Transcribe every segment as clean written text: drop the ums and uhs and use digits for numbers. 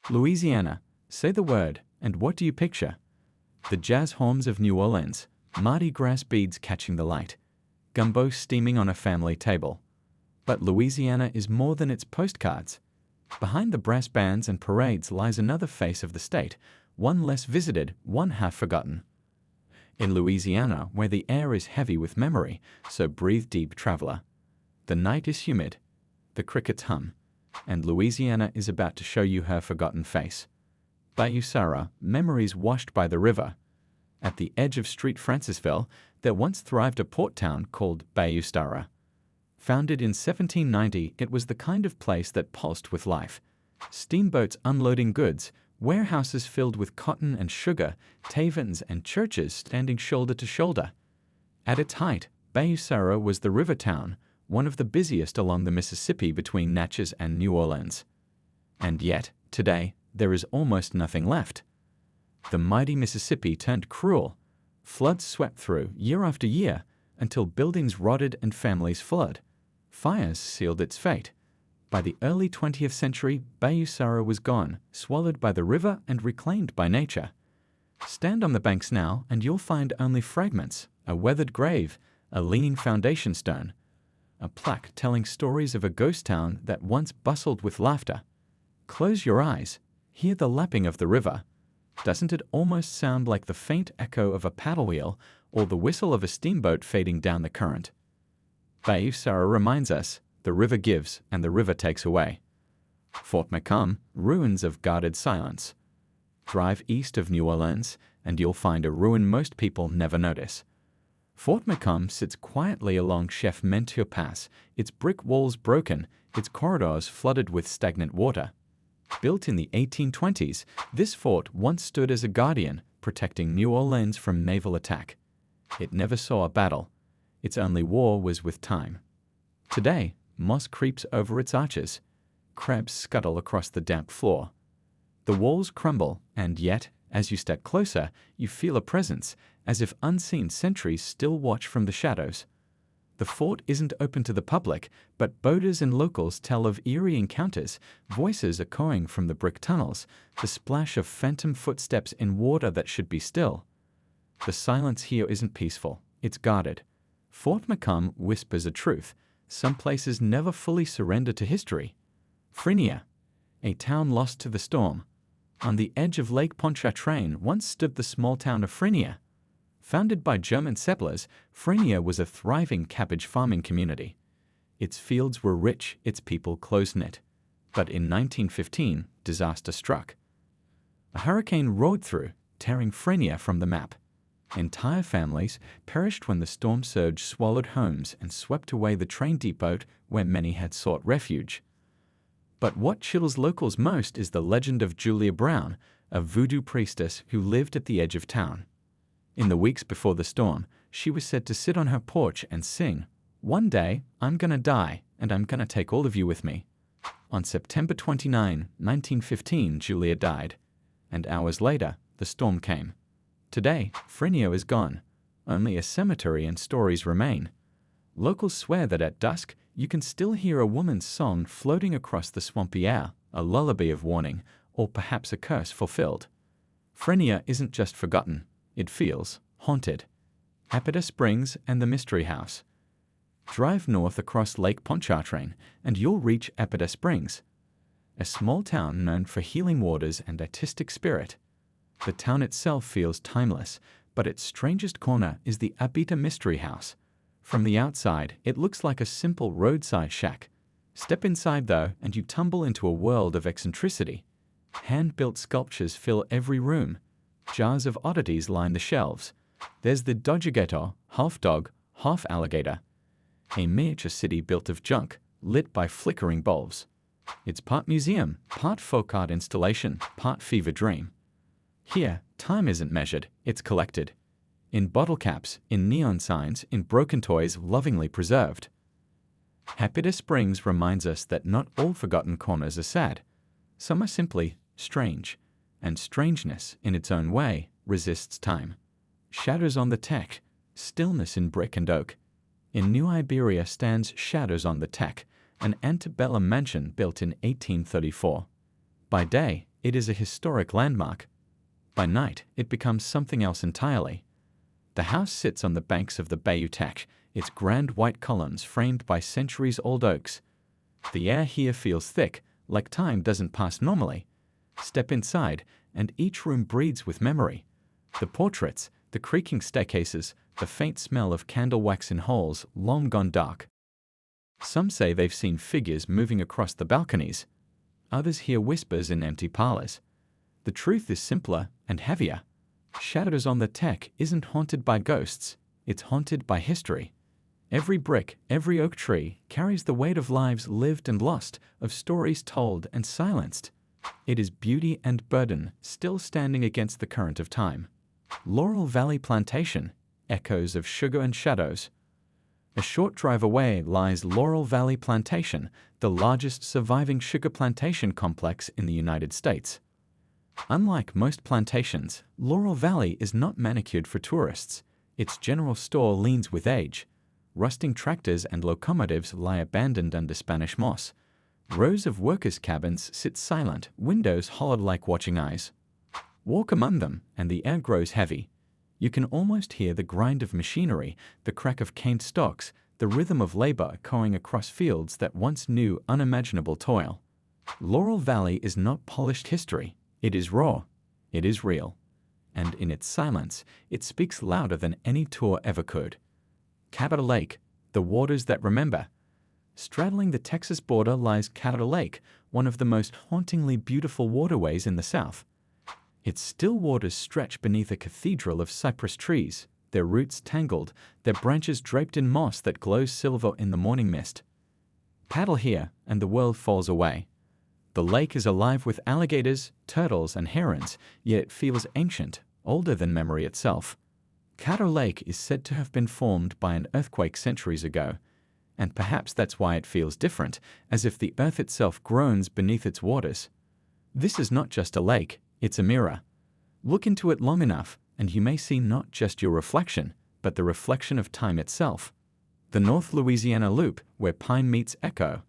Louisiana. Say the word, and what do you picture? The jazz horns of New Orleans, Mardi Gras beads catching the light, gumbo steaming on a family table. But Louisiana is more than its postcards. Behind the brass bands and parades lies another face of the state, one less visited, one half forgotten. In Louisiana, where the air is heavy with memory, so breathe deep, traveler. The night is humid, the crickets hum, and Louisiana is about to show you her forgotten face. Bayou Sara, memories washed by the river. At the edge of Street Francisville, there once thrived a port town called Bayou Sara. Founded in 1790, it was the kind of place that pulsed with life. Steamboats unloading goods, warehouses filled with cotton and sugar, taverns and churches standing shoulder to shoulder. At its height, Bayou Sara was the river town, one of the busiest along the Mississippi between Natchez and New Orleans. And yet, today, there is almost nothing left. The mighty Mississippi turned cruel. Floods swept through year after year until buildings rotted and families fled. Fires sealed its fate. By the early 20th century, Bayou Sara was gone, swallowed by the river and reclaimed by nature. Stand on the banks now and you'll find only fragments, a weathered grave, a leaning foundation stone, a plaque telling stories of a ghost town that once bustled with laughter. Close your eyes, hear the lapping of the river. Doesn't it almost sound like the faint echo of a paddle wheel or the whistle of a steamboat fading down the current? Bayou Sara reminds us, the river gives and the river takes away. Fort Macomb, ruins of guarded silence. Drive east of New Orleans and you'll find a ruin most people never notice. Fort Macomb sits quietly along Chef Menteur Pass, its brick walls broken, its corridors flooded with stagnant water. Built in the 1820s, this fort once stood as a guardian, protecting New Orleans from naval attack. It never saw a battle. Its only war was with time. Today, moss creeps over its arches. Crabs scuttle across the damp floor. The walls crumble, and yet, as you step closer, you feel a presence, as if unseen sentries still watch from the shadows. The fort isn't open to the public, but boaters and locals tell of eerie encounters, voices echoing from the brick tunnels, the splash of phantom footsteps in water that should be still. The silence here isn't peaceful, it's guarded. Fort Macomb whispers a truth. Some places never fully surrender to history. Frenier, a town lost to the storm. On the edge of Lake Pontchartrain once stood the small town of Frenier. Founded by German settlers, Frenier was a thriving cabbage farming community. Its fields were rich, its people close-knit. But in 1915, disaster struck. A hurricane roared through, tearing Frenier from the map. Entire families perished when the storm surge swallowed homes and swept away the train depot where many had sought refuge. But what chills locals most is the legend of Julia Brown, a voodoo priestess who lived at the edge of town. In the weeks before the storm, she was said to sit on her porch and sing, "One day, I'm gonna die, and I'm gonna take all of you with me." On September 29, 1915, Julia died, and hours later, the storm came. Today, Frenier is gone. Only a cemetery and stories remain. Locals swear that at dusk, you can still hear a woman's song floating across the swampy air, a lullaby of warning, or perhaps a curse fulfilled. Frenier isn't just forgotten, it feels haunted. Abita Springs and the Mystery House. Drive north across Lake Pontchartrain, and you'll reach Abita Springs, a small town known for healing waters and artistic spirit. The town itself feels timeless, but its strangest corner is the Abita Mystery House. From the outside, it looks like a simple roadside shack. Step inside, though, and you tumble into a world of eccentricity. Hand-built sculptures fill every room. Jars of oddities line the shelves. There's the Dodgegator, half dog, half alligator. A miniature city built of junk, lit by flickering bulbs. It's part museum, part folk art installation, part fever dream. Here, time isn't measured, it's collected. In bottle caps, in neon signs, in broken toys lovingly preserved. Abita Springs reminds us that not all forgotten corners are sad. Some are simply strange, and strangeness, in its own way, resists time. Shadows-on-the-Teche, stillness in brick and oak. In New Iberia stands Shadows-on-the-Teche, an antebellum mansion built in 1834. By day, It is a historic landmark. By night, it becomes something else entirely. The house sits on the banks of the Bayou Teche, its grand white columns framed by centuries-old oaks. The air here feels thick, like time doesn't pass normally. Step inside, and each room breathes with memory. The portraits, the creaking staircases, the faint smell of candle wax in halls long gone dark. Some say they've seen figures moving across the balconies. Others hear whispers in empty parlors. The truth is simpler and heavier. Shadows-on-the-Teche isn't haunted by ghosts, it's haunted by history. Every brick, every oak tree carries the weight of lives lived and lost, of stories told and silenced. It is beauty and burden still standing against the current of time. Laurel Valley Plantation, echoes of sugar and shadows. A short drive away lies Laurel Valley Plantation, the largest surviving sugar plantation complex in the United States. Unlike most plantations, Laurel Valley is not manicured for tourists. Its general store leans with age. Rusting tractors and locomotives lie abandoned under Spanish moss. Rows of workers' cabins sit silent, windows hollowed like watching eyes. Walk among them, and the air grows heavy. You can almost hear the grind of machinery, the crack of caned stalks, the rhythm of labor echoing across fields that once knew unimaginable toil. Laurel Valley is not polished history. It is raw. It is real. And in its silence, it speaks louder than any tour ever could. Caddo Lake, the waters that remember. Straddling the Texas border lies Caddo Lake, one of the most hauntingly beautiful waterways in the South. Its still waters stretch beneath a cathedral of cypress trees, their roots tangled, their branches draped in moss that glows silver in the morning mist. Paddle here, and the world falls away. The lake is alive with alligators, turtles, and herons, yet it feels ancient, older than memory itself. Caddo Lake is said to have been formed by an earthquake centuries ago, and perhaps that's why it feels different, as if the earth itself groans beneath its waters. This is not just a lake, it's a mirror. Look into it long enough, and you may see not just your reflection, but the reflection of time itself. The North Louisiana Loop, where pine meets echo.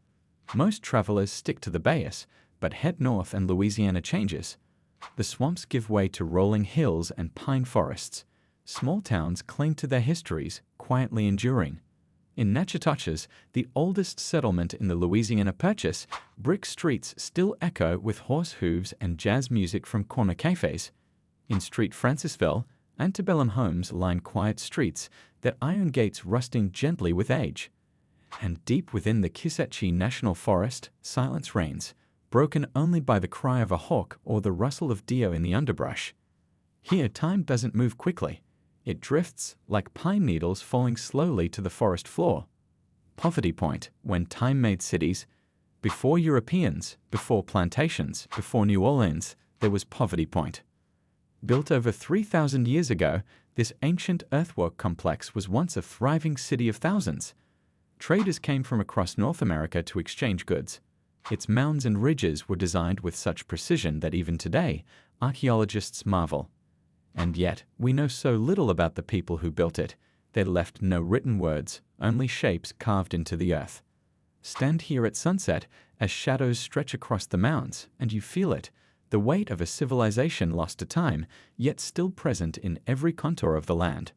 Most travelers stick to the Bayous, but head north and Louisiana changes. The swamps give way to rolling hills and pine forests. Small towns cling to their histories, quietly enduring. In Natchitoches, the oldest settlement in the Louisiana Purchase, brick streets still echo with horse hooves and jazz music from corner cafes. In Street Francisville, antebellum homes line quiet streets, their iron gates rusting gently with age. And deep within the Kisatchie National Forest, silence reigns, broken only by the cry of a hawk or the rustle of deer in the underbrush. Here time doesn't move quickly. It drifts like pine needles falling slowly to the forest floor. Poverty Point, when time made cities. Before Europeans, before plantations, before New Orleans, there was Poverty Point. Built over 3,000 years ago, this ancient earthwork complex was once a thriving city of thousands. Traders came from across North America to exchange goods. Its mounds and ridges were designed with such precision that even today, archaeologists marvel. And yet, we know so little about the people who built it. They left no written words, only shapes carved into the earth. Stand here at sunset as shadows stretch across the mounds, and you feel it, the weight of a civilization lost to time, yet still present in every contour of the land.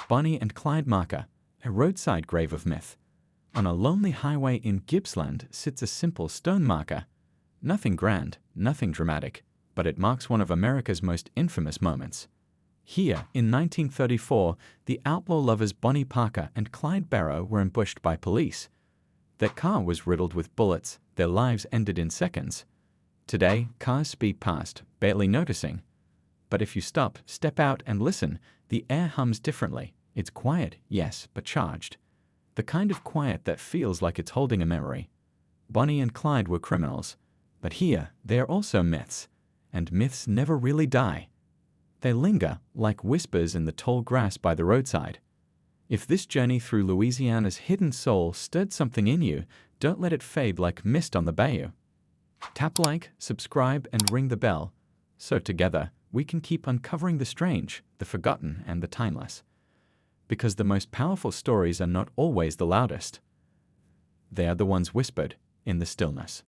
Bonnie and Clyde marker, a roadside grave of myth. On a lonely highway in Gippsland sits a simple stone marker. Nothing grand, nothing dramatic, but it marks one of America's most infamous moments. Here, in 1934, the outlaw lovers Bonnie Parker and Clyde Barrow were ambushed by police. Their car was riddled with bullets, their lives ended in seconds. Today, cars speed past, barely noticing. But if you step out and listen, the air hums differently. It's quiet, yes, but charged. The kind of quiet that feels like it's holding a memory. Bonnie and Clyde were criminals, but here, they are also myths. And myths never really die. They linger like whispers in the tall grass by the roadside. If this journey through Louisiana's hidden soul stirred something in you, don't let it fade like mist on the bayou. Tap like, subscribe, and ring the bell, so together we can keep uncovering the strange, the forgotten, and the timeless. Because the most powerful stories are not always the loudest. They are the ones whispered in the stillness.